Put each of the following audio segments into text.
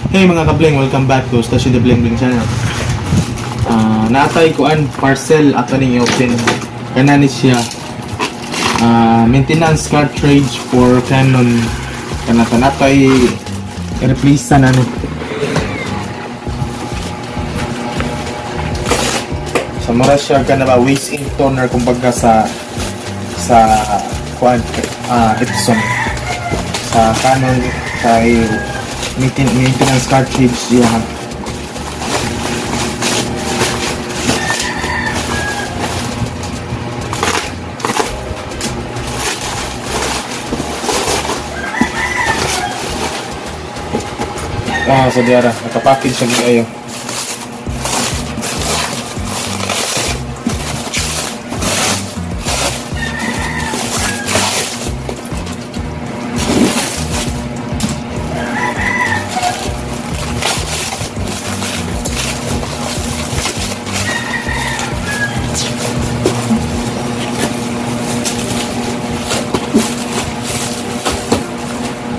Hey mga kabling, welcome back to Stasyon the Bling Bling channel. Naatay ko an parcel ato ning i-open. Kanani siya maintenance cartridge for Canon. Kanata natay i-replace na ni. Sa mura siya kanaba waste ink toner kumbaga sa Epson sa Canon sa maintenance cartridge yan. So diara nakapackage siya kayo.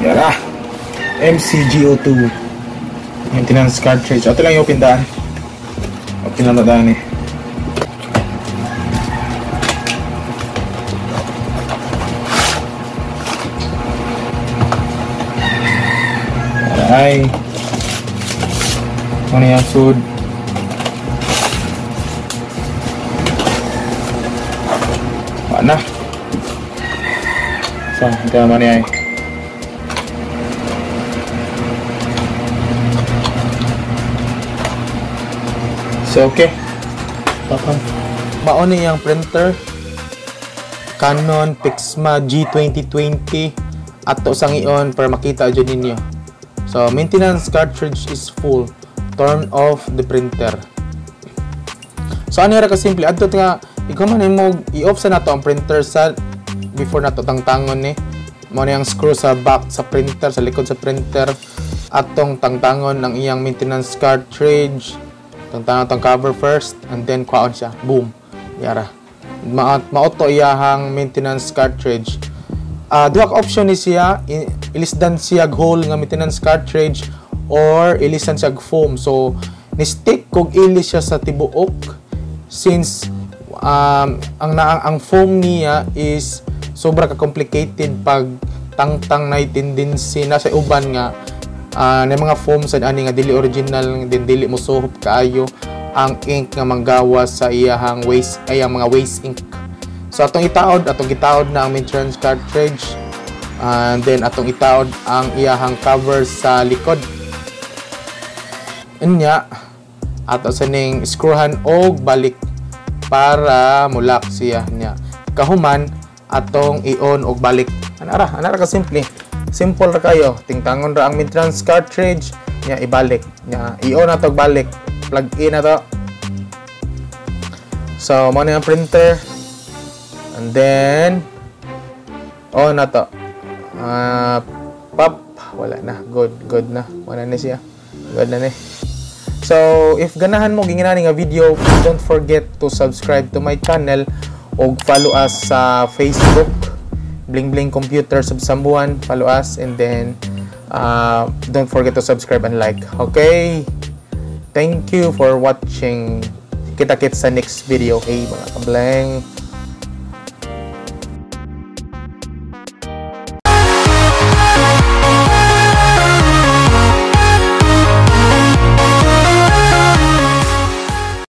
Yara MCGO2 maintenance cartridge. Ito lang yung open daan. Open lang na daan eh. Aray. Ano yung sud? Mana? So, ito naman yan. So okay. Mauna yung printer Canon Pixma G2020 ato sang iyon para makita dyan ninyo. So maintenance cartridge is full. Turn off the printer. So ano ra ka simple adto nga ikaw man mo i-off sa nato ang printer sa before nato tangtangon ni. Mo na yung screw sa back sa printer sa likod sa printer atong tangtangon ng iyang maintenance cartridge. Tangtangan tang cover first and then kwaon siya. Boom. Yara. Mauto iyahang maintenance cartridge. Duha ka option ni siya, ilisdan siya hole nga maintenance cartridge or ilisan siya foam. So ni stick kog ilis siya sa tibuok since ang foam niya is sobra ka complicated pag tangtang na tendency na sa uban nga na mga foam sa ani nga dili original din dili mo suhop kaayo ang ink nga manggawa sa iyahang waste ay ang mga waste ink. So atong gitaod na ang maintenance cartridge and then atong itaod ang iyahang cover sa likod. Unya ato sa ning screwhan og balik para mulak siya niya. Kahuman atong i-on og balik. Anara ka simple. Simple ra kayo, tingtangon ra ang maintenance cartridge nya ibalik nya i-on na to balik, plug in na to. So mo na yung printer and then on na to. Pop wala na, good na, wala na siya, good na ni. So if ganahan mo ginginani nga video, don't forget to subscribe to my channel og follow us sa Facebook Bling Bling Computer Sambuan, follow us and then don't forget to subscribe and like. Okay, thank you for watching. Kita-kits sa next video. Hey mga kablang.